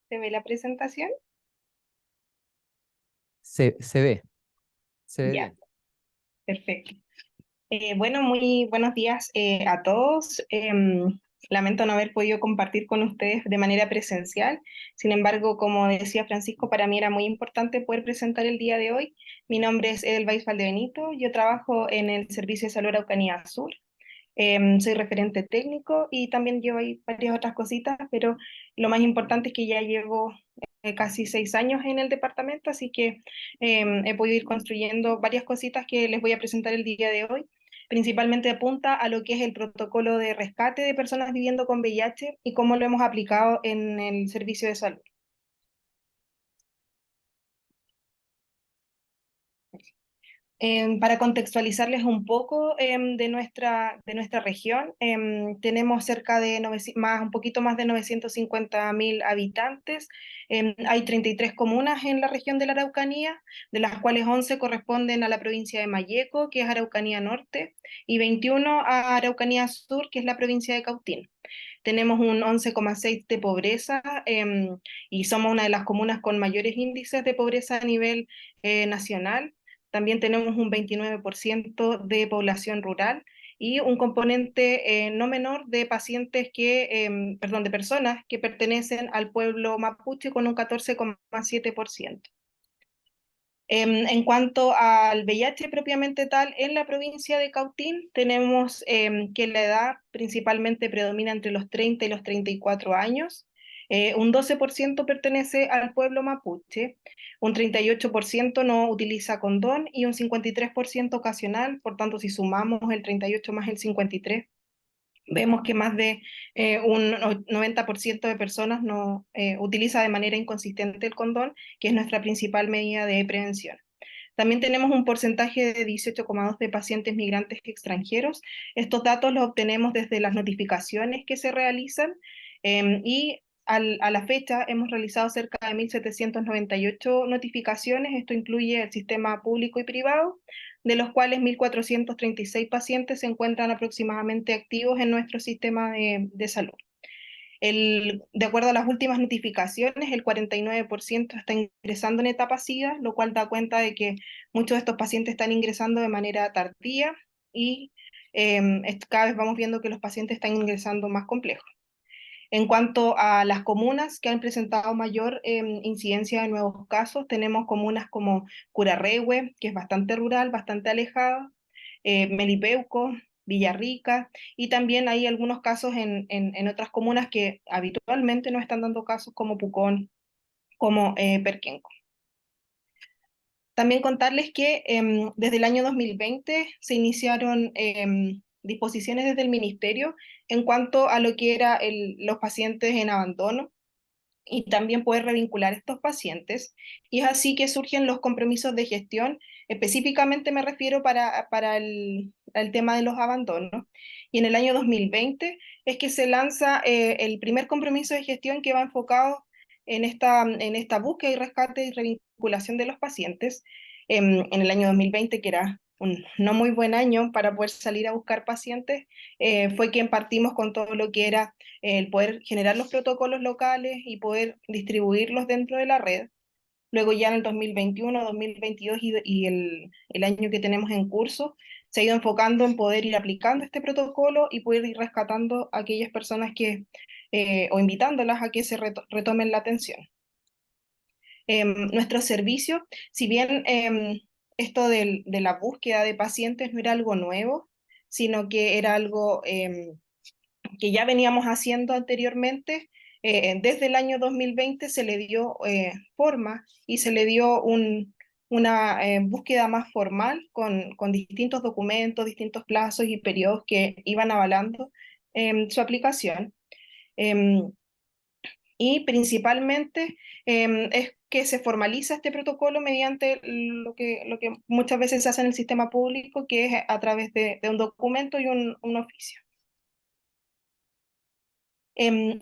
¿Se ve la presentación? Se ve, se ve Ya, bien. perfecto. Bueno, muy buenos días a todos. Lamento no haber podido compartir con ustedes de manera presencial. Sin embargo, como decía Francisco, para mí era muy importante poder presentar el día de hoy. Mi nombre es Edelweiss Valdebenito. Yo trabajo en el Servicio de Salud Araucanía Sur. Soy referente técnico y también llevo ahí varias otras cositas, pero lo más importante es que ya llevo casi 6 años en el departamento, así que he podido ir construyendo varias cositas que les voy a presentar el día de hoy. Principalmente apunta a lo que es el protocolo de rescate de personas viviendo con VIH y cómo lo hemos aplicado en el servicio de salud. Para contextualizarles un poco de nuestra región, tenemos cerca de un poquito más de 950.000 habitantes. Hay 33 comunas en la región de la Araucanía, de las cuales 11 corresponden a la provincia de Malleco, que es Araucanía Norte, y 21 a Araucanía Sur, que es la provincia de Cautín. Tenemos un 11,6 de pobreza, y somos una de las comunas con mayores índices de pobreza a nivel nacional. También tenemos un 29% de población rural y un componente no menor de de personas que pertenecen al pueblo mapuche con un 14,7%. En cuanto al VIH propiamente tal, en la provincia de Cautín tenemos que la edad principalmente predomina entre los 30 y los 34 años. Un 12% pertenece al pueblo mapuche, un 38% no utiliza condón y un 53% ocasional. Por tanto, si sumamos el 38 más el 53, vemos que más de un 90% de personas no utiliza de manera inconsistente el condón, que es nuestra principal medida de prevención. También tenemos un porcentaje de 18,2 de pacientes migrantes extranjeros. Estos datos los obtenemos desde las notificaciones que se realizan, a la fecha hemos realizado cerca de 1.798 notificaciones. Esto incluye el sistema público y privado, de los cuales 1.436 pacientes se encuentran aproximadamente activos en nuestro sistema de salud. De acuerdo a las últimas notificaciones, el 49% está ingresando en etapa SIDA, lo cual da cuenta de que muchos de estos pacientes están ingresando de manera tardía y cada vez vamos viendo que los pacientes están ingresando más complejos. En cuanto a las comunas que han presentado mayor incidencia de nuevos casos, tenemos comunas como Curarrehue, que es bastante rural, bastante alejada, Melipeuco, Villarrica, y también hay algunos casos en otras comunas que habitualmente no están dando casos como Pucón, como Perquenco. También contarles que desde el año 2020 se iniciaron disposiciones desde el Ministerio en cuanto a lo que eran los pacientes en abandono y también poder revincular a estos pacientes. Y es así que surgen los compromisos de gestión. Específicamente me refiero para el tema de los abandonos. Y en el año 2020 es que se lanza el primer compromiso de gestión que va enfocado en esta búsqueda y rescate y revinculación de los pacientes. En el año 2020, que era un no muy buen año para poder salir a buscar pacientes, fue que partimos con todo lo que era el poder generar los protocolos locales y poder distribuirlos dentro de la red. Luego ya en el 2021, 2022 y el año que tenemos en curso, se ha ido enfocando en poder ir aplicando este protocolo y poder ir rescatando a aquellas personas o invitándolas a que se retomen la atención. Nuestro servicio, si bien esto de la búsqueda de pacientes no era algo nuevo, sino que era algo que ya veníamos haciendo anteriormente. Desde el año 2020 se le dio forma y se le dio una búsqueda más formal con distintos documentos, distintos plazos y periodos que iban avalando su aplicación. Em, y principalmente es que se formaliza este protocolo mediante lo que muchas veces se hace en el sistema público, que es a través de un documento y un oficio.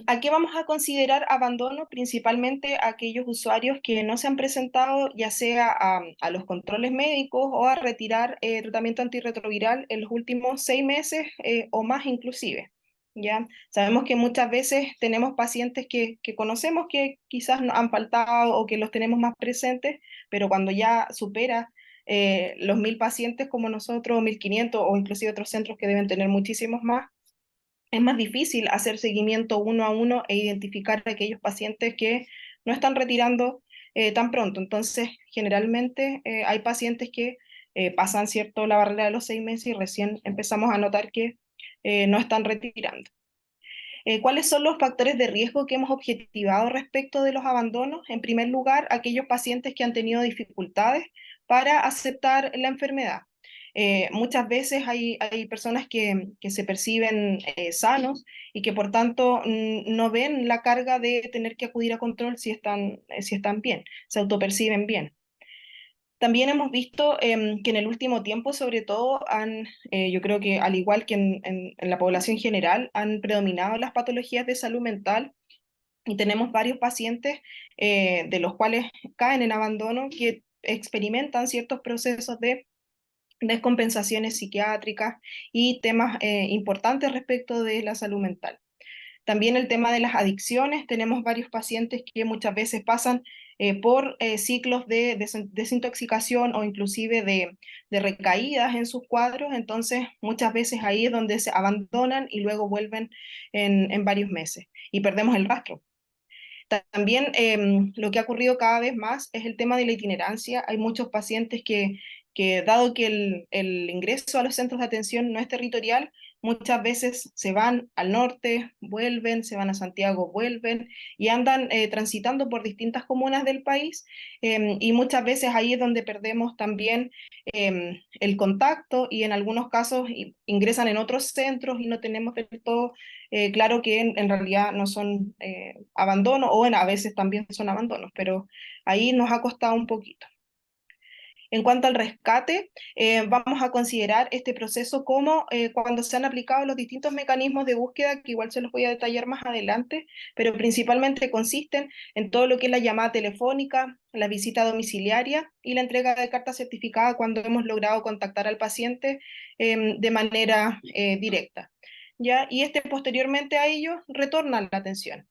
¿A qué vamos a considerar abandono? Principalmente a aquellos usuarios que no se han presentado ya sea a los controles médicos o a retirar tratamiento antirretroviral en los últimos 6 meses o más inclusive. ¿ya? Sabemos que muchas veces tenemos pacientes que conocemos que quizás no han faltado o que los tenemos más presentes, pero cuando ya supera los 1.000 pacientes como nosotros, 1.500 o inclusive otros centros que deben tener muchísimos más, es más difícil hacer seguimiento uno a uno e identificar a aquellos pacientes que no están retirando tan pronto. Entonces, generalmente hay pacientes que pasan, ¿cierto?, la barrera de los 6 meses y recién empezamos a notar que no están retirando. ¿Cuáles son los factores de riesgo que hemos objetivado respecto de los abandonos? En primer lugar, aquellos pacientes que han tenido dificultades para aceptar la enfermedad. Muchas veces hay personas que se perciben sanos y que por tanto no ven la carga de tener que acudir a control si están bien, se autoperciben bien. También hemos visto que en el último tiempo, sobre todo, yo creo que al igual que en la población general, han predominado las patologías de salud mental y tenemos varios pacientes de los cuales caen en abandono que experimentan ciertos procesos de descompensaciones psiquiátricas y temas importantes respecto de la salud mental. También el tema de las adicciones, tenemos varios pacientes que muchas veces pasan por ciclos de desintoxicación o inclusive de recaídas en sus cuadros, entonces muchas veces ahí es donde se abandonan y luego vuelven en varios meses y perdemos el rastro. También lo que ha ocurrido cada vez más es el tema de la itinerancia. Hay muchos pacientes que dado que el ingreso a los centros de atención no es territorial, muchas veces se van al norte, vuelven, se van a Santiago, vuelven y andan transitando por distintas comunas del país y muchas veces ahí es donde perdemos también el contacto y en algunos casos ingresan en otros centros y no tenemos del todo claro que en realidad no son abandonos o a veces también son abandonos, pero ahí nos ha costado un poquito. En cuanto al rescate, vamos a considerar este proceso como cuando se han aplicado los distintos mecanismos de búsqueda, que igual se los voy a detallar más adelante, pero principalmente consisten en todo lo que es la llamada telefónica, la visita domiciliaria y la entrega de carta certificada cuando hemos logrado contactar al paciente de manera directa. ¿Ya? Y posteriormente a ello retorna la atención.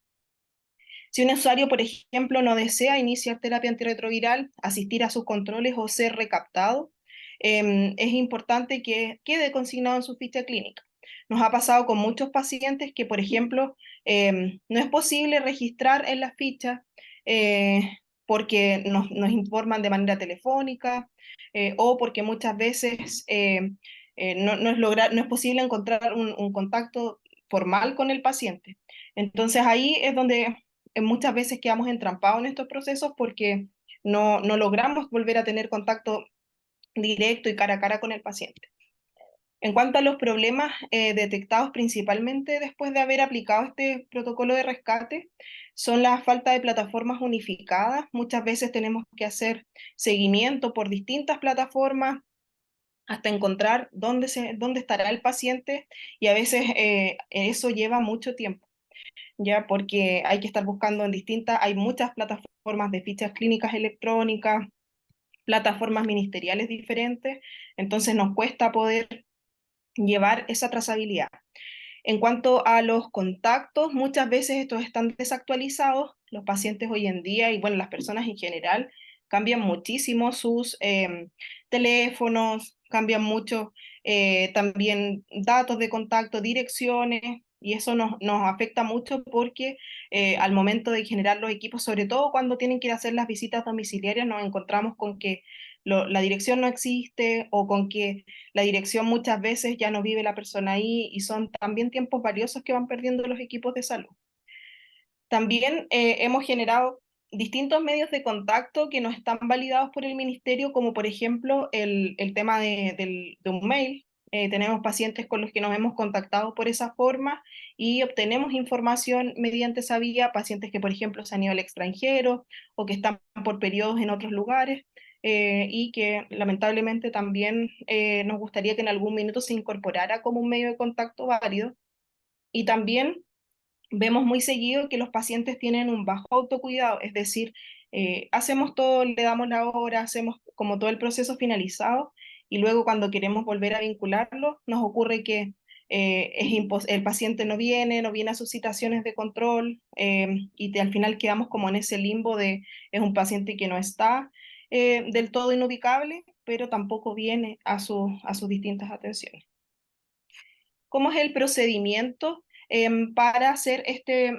Si un usuario, por ejemplo, no desea iniciar terapia antirretroviral, asistir a sus controles o ser recaptado, es importante que quede consignado en su ficha clínica. Nos ha pasado con muchos pacientes que, por ejemplo, no es posible registrar en la ficha porque nos informan de manera telefónica o porque muchas veces no es posible encontrar un contacto formal con el paciente. Entonces ahí es donde muchas veces quedamos entrampados en estos procesos porque no logramos volver a tener contacto directo y cara a cara con el paciente. En cuanto a los problemas detectados principalmente después de haber aplicado este protocolo de rescate, son la falta de plataformas unificadas. Muchas veces tenemos que hacer seguimiento por distintas plataformas hasta encontrar dónde estará el paciente y a veces eso lleva mucho tiempo ya porque hay que estar buscando hay muchas plataformas de fichas clínicas electrónicas, plataformas ministeriales diferentes, entonces nos cuesta poder llevar esa trazabilidad. En cuanto a los contactos, muchas veces estos están desactualizados, los pacientes hoy en día y bueno, las personas en general cambian muchísimo sus teléfonos, cambian mucho también datos de contacto, direcciones, y eso nos afecta mucho porque al momento de generar los equipos, sobre todo cuando tienen que ir a hacer las visitas domiciliarias, nos encontramos con que la dirección no existe o con que la dirección muchas veces ya no vive la persona ahí y son también tiempos valiosos que van perdiendo los equipos de salud. También hemos generado distintos medios de contacto que no están validados por el ministerio, como por ejemplo el tema de un mail. Tenemos pacientes con los que nos hemos contactado por esa forma y obtenemos información mediante esa vía, pacientes que por ejemplo se han ido al extranjero o que están por periodos en otros lugares y que lamentablemente también nos gustaría que en algún minuto se incorporara como un medio de contacto válido. Y también vemos muy seguido que los pacientes tienen un bajo autocuidado, es decir, hacemos todo, le damos la hora, hacemos como todo el proceso finalizado y luego cuando queremos volver a vincularlo, nos ocurre que el paciente no viene a sus citaciones de control, al final quedamos como en ese limbo de es un paciente que no está del todo inubicable, pero tampoco viene a sus distintas atenciones. ¿Cómo es el procedimiento para hacer este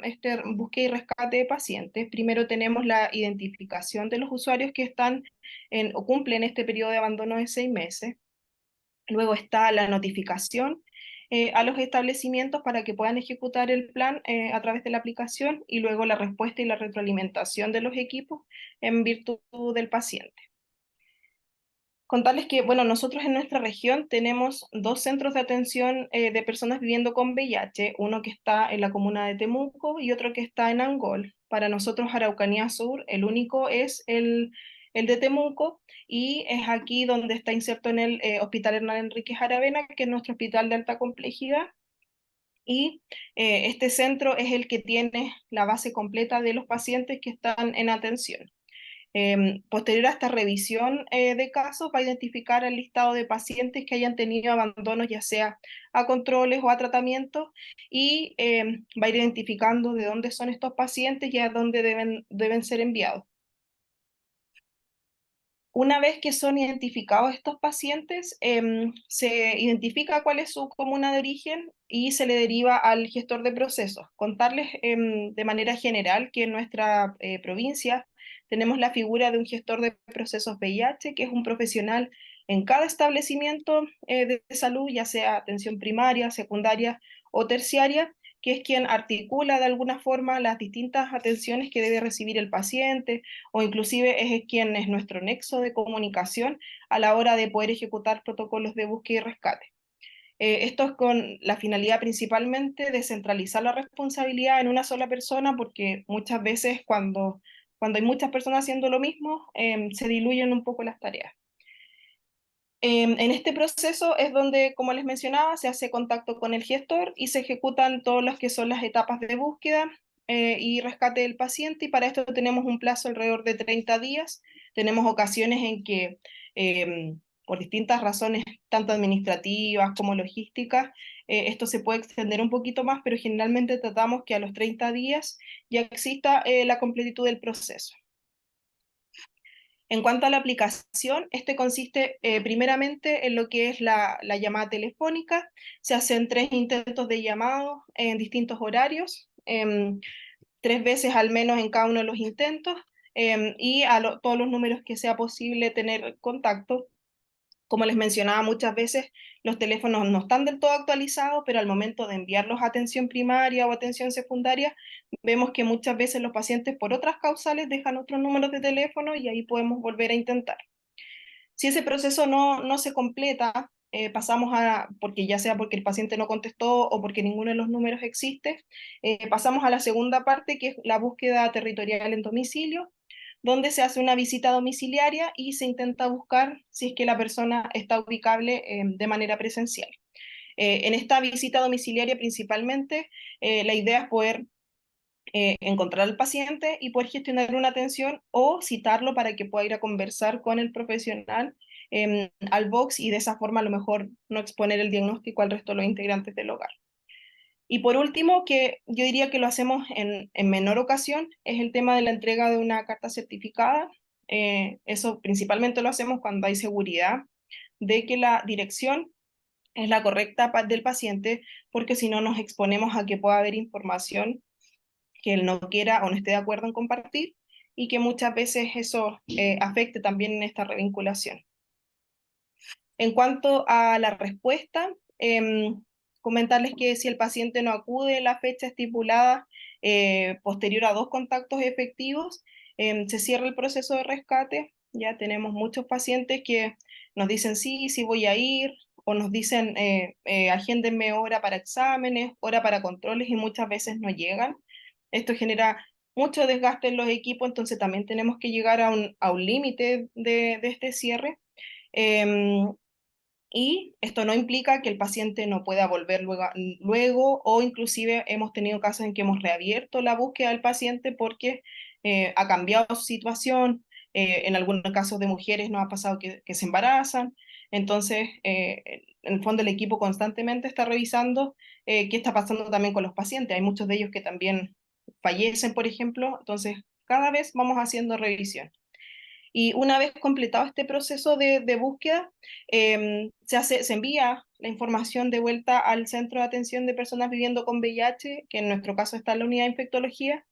búsqueda y rescate de pacientes? Primero tenemos la identificación de los usuarios que están o cumplen este periodo de abandono de 6 meses. Luego está la notificación a los establecimientos para que puedan ejecutar el plan a través de la aplicación, y luego la respuesta y la retroalimentación de los equipos en virtud del paciente. Contarles que, bueno, nosotros en nuestra región tenemos 2 centros de atención de personas viviendo con VIH, uno que está en la comuna de Temuco y otro que está en Angol. Para nosotros, Araucanía Sur, el único es el de Temuco, y es aquí donde está inserto en el Hospital Hernán Enríquez Aravena, que es nuestro hospital de alta complejidad. Y este centro es el que tiene la base completa de los pacientes que están en atención. Posterior a esta revisión de casos, va a identificar el listado de pacientes que hayan tenido abandonos, ya sea a controles o a tratamientos, y va a ir identificando de dónde son estos pacientes y a dónde deben ser enviados. Una vez que son identificados estos pacientes, se identifica cuál es su comuna de origen y se le deriva al gestor de procesos. Contarles de manera general que en nuestra provincia tenemos la figura de un gestor de procesos VIH, que es un profesional en cada establecimiento de salud, ya sea atención primaria, secundaria o terciaria, que es quien articula de alguna forma las distintas atenciones que debe recibir el paciente, o inclusive es quien es nuestro nexo de comunicación a la hora de poder ejecutar protocolos de búsqueda y rescate. Esto es con la finalidad principalmente de centralizar la responsabilidad en una sola persona, porque muchas veces cuando hay muchas personas haciendo lo mismo, se diluyen un poco las tareas. En este proceso es donde, como les mencionaba, se hace contacto con el gestor y se ejecutan todas las que son las etapas de búsqueda y rescate del paciente, y para esto tenemos un plazo alrededor de 30 días. Tenemos ocasiones en que, por distintas razones, tanto administrativas como logísticas, esto se puede extender un poquito más, pero generalmente tratamos que a los 30 días ya exista la completitud del proceso. En cuanto a la aplicación, este consiste primeramente en lo que es la llamada telefónica. Se hacen 3 intentos de llamado en distintos horarios, 3 veces al menos en cada uno de los intentos, y todos los números que sea posible tener contacto. Como les mencionaba, muchas veces los teléfonos no están del todo actualizados, pero al momento de enviarlos a atención primaria o atención secundaria, vemos que muchas veces los pacientes por otras causales dejan otros números de teléfono y ahí podemos volver a intentar. Si ese proceso no se completa, pasamos porque ya sea porque el paciente no contestó o porque ninguno de los números existe, pasamos a la segunda parte, que es la búsqueda territorial en domicilio, donde se hace una visita domiciliaria y se intenta buscar si es que la persona está ubicable de manera presencial. En esta visita domiciliaria principalmente, la idea es poder encontrar al paciente y poder gestionar una atención o citarlo para que pueda ir a conversar con el profesional al box, y de esa forma a lo mejor no exponer el diagnóstico al resto de los integrantes del hogar. Y por último, que yo diría que lo hacemos en menor ocasión, es el tema de la entrega de una carta certificada. Eso principalmente lo hacemos cuando hay seguridad de que la dirección es la correcta del paciente, porque si no nos exponemos a que pueda haber información que él no quiera o no esté de acuerdo en compartir, y que muchas veces eso afecte también en esta revinculación. En cuanto a la respuesta, comentarles que si el paciente no acude en la fecha estipulada posterior a 2 contactos efectivos, se cierra el proceso de rescate. Ya tenemos muchos pacientes que nos dicen sí, sí voy a ir, o nos dicen agéndenme hora para exámenes, hora para controles, y muchas veces no llegan. Esto genera mucho desgaste en los equipos, entonces también tenemos que llegar a un límite de este cierre. Em, y esto no implica que el paciente no pueda volver luego, o inclusive hemos tenido casos en que hemos reabierto la búsqueda del paciente porque ha cambiado su situación. En algunos casos de mujeres nos ha pasado que se embarazan. Entonces, en el fondo el equipo constantemente está revisando qué está pasando también con los pacientes. Hay muchos de ellos que también fallecen, por ejemplo, entonces cada vez vamos haciendo revisión. Y una vez completado este proceso de búsqueda, se envía la información de vuelta al Centro de Atención de Personas Viviendo con VIH, que en nuestro caso está en la unidad de infectología,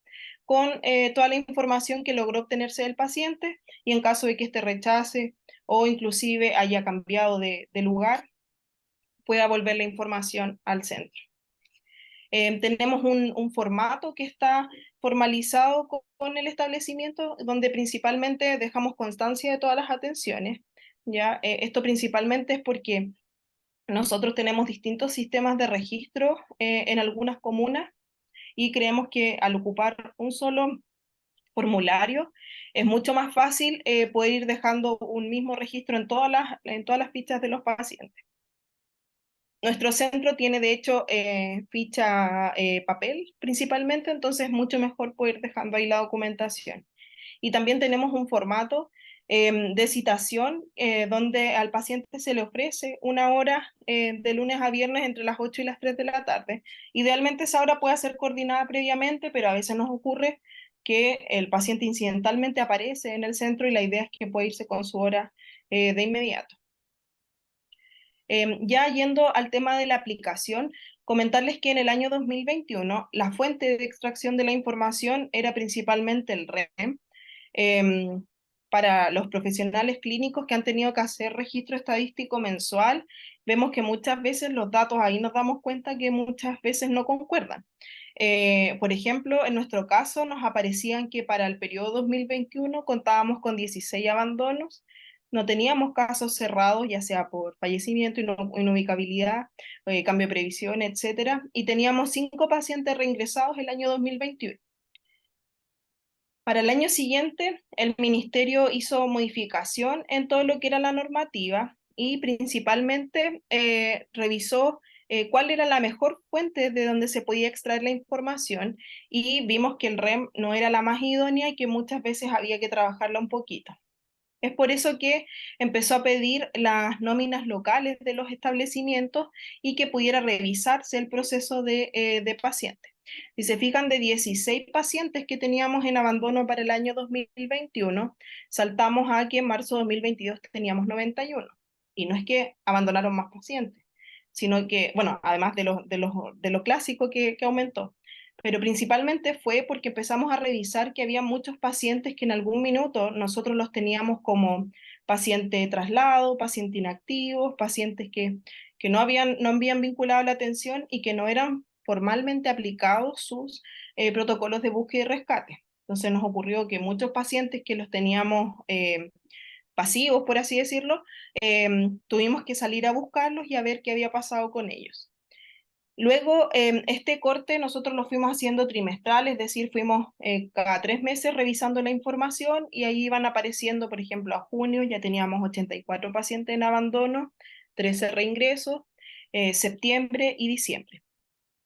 con toda la información que logró obtenerse del paciente y en caso de que este rechace o inclusive haya cambiado de lugar, pueda volver la información al centro. Tenemos un formato que está formalizado con el establecimiento, donde principalmente dejamos constancia de todas las atenciones. ¿Ya? Esto principalmente es porque nosotros tenemos distintos sistemas de registro en algunas comunas y creemos que al ocupar un solo formulario es mucho más fácil poder ir dejando un mismo registro en todas las fichas de los pacientes. Nuestro centro tiene, de hecho, ficha papel principalmente, entonces es mucho mejor poder dejando ahí la documentación. Y también tenemos un formato de citación donde al paciente se le ofrece una hora de lunes a viernes entre las 8 y las 3 de la tarde. Idealmente esa hora puede ser coordinada previamente, pero a veces nos ocurre que el paciente incidentalmente aparece en el centro y la idea es que pueda irse con su hora de inmediato. Ya yendo al tema de la aplicación, comentarles que en el año 2021 la fuente de extracción de la información era principalmente el REM. Para los profesionales clínicos que han tenido que hacer registro estadístico mensual, vemos que muchas veces los datos ahí nos damos cuenta que muchas veces no concuerdan. Por ejemplo, en nuestro caso nos aparecían que para el periodo 2021 contábamos con 16 abandonos, no teníamos casos cerrados, ya sea por fallecimiento, inubicabilidad, cambio de previsión, etcétera, y teníamos 5 pacientes reingresados el año 2021. Para el año siguiente, el ministerio hizo modificación en todo lo que era la normativa y principalmente revisó cuál era la mejor fuente de donde se podía extraer la información y vimos que el REM no era la más idónea y que muchas veces había que trabajarla un poquito. Es por eso que empezó a pedir las nóminas locales de los establecimientos y que pudiera revisarse el proceso de pacientes. Si se fijan, de 16 pacientes que teníamos en abandono para el año 2021, saltamos a que en marzo de 2022 teníamos 91. Y no es que abandonaron más pacientes, sino que, bueno, además de lo clásico que aumentó, pero principalmente fue porque empezamos a revisar que había muchos pacientes que en algún minuto nosotros los teníamos como paciente de traslado, paciente inactivos, pacientes que no habían vinculado la atención y que no eran formalmente aplicados sus protocolos de búsqueda y rescate. Entonces nos ocurrió que muchos pacientes que los teníamos pasivos, por así decirlo, tuvimos que salir a buscarlos y a ver qué había pasado con ellos. Luego, este corte nosotros lo fuimos haciendo trimestral, es decir, fuimos cada 3 meses revisando la información y ahí iban apareciendo, por ejemplo, a junio ya teníamos 84 pacientes en abandono, 13 reingresos, septiembre y diciembre.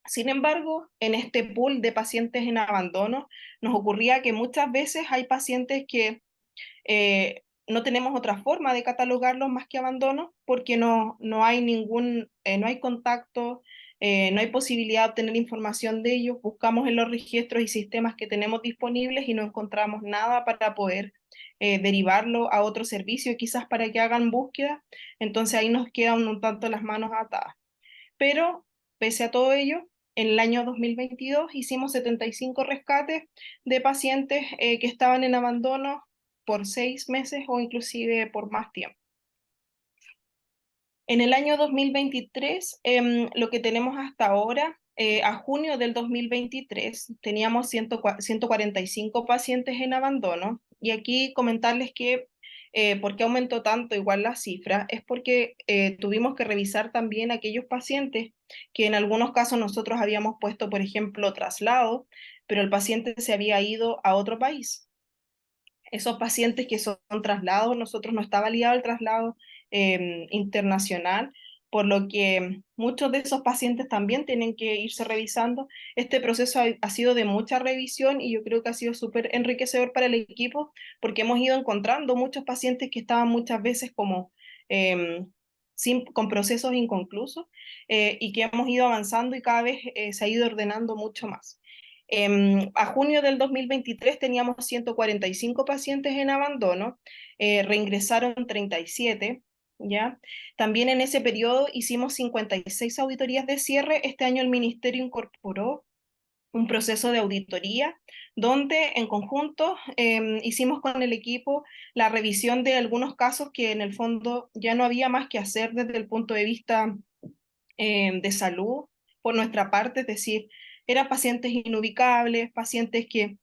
Sin embargo, en este pool de pacientes en abandono, nos ocurría que muchas veces hay pacientes que no tenemos otra forma de catalogarlos más que abandono porque no hay no hay contacto, no hay posibilidad de obtener información de ellos, buscamos en los registros y sistemas que tenemos disponibles y no encontramos nada para poder derivarlo a otro servicio, quizás para que hagan búsqueda, entonces ahí nos quedan un tanto las manos atadas. Pero pese a todo ello, en el año 2022 hicimos 75 rescates de pacientes que estaban en abandono por 6 meses o inclusive por más tiempo. En el año 2023, lo que tenemos hasta ahora, a junio del 2023, teníamos 145 pacientes en abandono. Y aquí comentarles que por qué aumentó tanto igual la cifra, es porque tuvimos que revisar también aquellos pacientes que en algunos casos nosotros habíamos puesto, por ejemplo, traslado, pero el paciente se había ido a otro país. Esos pacientes que son traslados, nosotros no está validado el traslado internacional, por lo que muchos de esos pacientes también tienen que irse revisando. Este proceso ha sido de mucha revisión y yo creo que ha sido súper enriquecedor para el equipo porque hemos ido encontrando muchos pacientes que estaban muchas veces como con procesos inconclusos y que hemos ido avanzando y cada vez se ha ido ordenando mucho más. A junio del 2023 teníamos 145 pacientes en abandono, reingresaron 37, ¿ya? También en ese periodo hicimos 56 auditorías de cierre. Este año el Ministerio incorporó un proceso de auditoría donde en conjunto hicimos con el equipo la revisión de algunos casos que en el fondo ya no había más que hacer desde el punto de vista de salud por nuestra parte, es decir, eran pacientes inubicables, pacientes que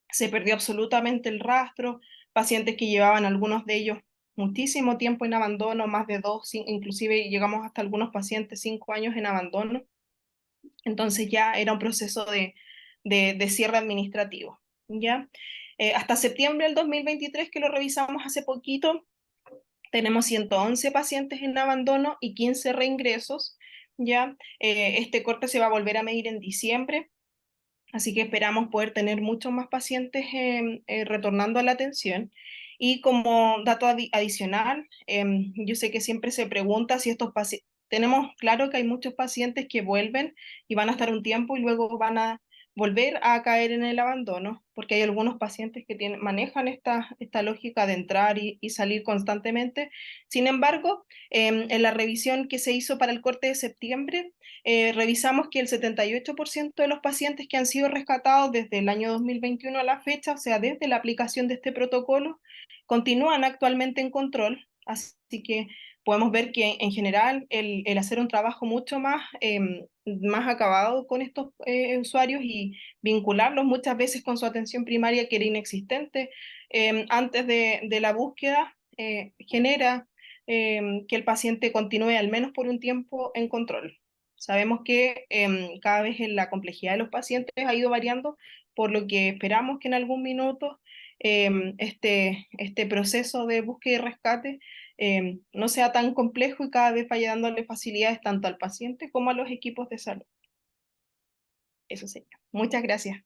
se perdió absolutamente el rastro, pacientes que llevaban algunos de ellos muchísimo tiempo en abandono, más de dos, inclusive llegamos hasta algunos pacientes 5 años en abandono. Entonces ya era un proceso de cierre administrativo, ¿ya? Hasta septiembre del 2023, que lo revisamos hace poquito, tenemos 111 pacientes en abandono y 15 reingresos, ¿ya? Este corte se va a volver a medir en diciembre, así que esperamos poder tener muchos más pacientes retornando a la atención. Y como dato adicional, yo sé que siempre se pregunta si estos pacientes, tenemos claro que hay muchos pacientes que vuelven y van a estar un tiempo y luego van a volver a caer en el abandono, porque hay algunos pacientes que manejan esta lógica de entrar y salir constantemente. Sin embargo, en la revisión que se hizo para el corte de septiembre, revisamos que el 78% de los pacientes que han sido rescatados desde el año 2021 a la fecha, o sea, desde la aplicación de este protocolo, continúan actualmente en control. Así que podemos ver que en general el hacer un trabajo mucho más acabado con estos usuarios y vincularlos muchas veces con su atención primaria que era inexistente antes de la búsqueda, genera que el paciente continúe al menos por un tiempo en control. Sabemos que cada vez la complejidad de los pacientes ha ido variando, por lo que esperamos que en algún minuto este proceso de búsqueda y rescate no sea tan complejo y cada vez vaya dándole facilidades tanto al paciente como a los equipos de salud. Eso sería. Muchas gracias.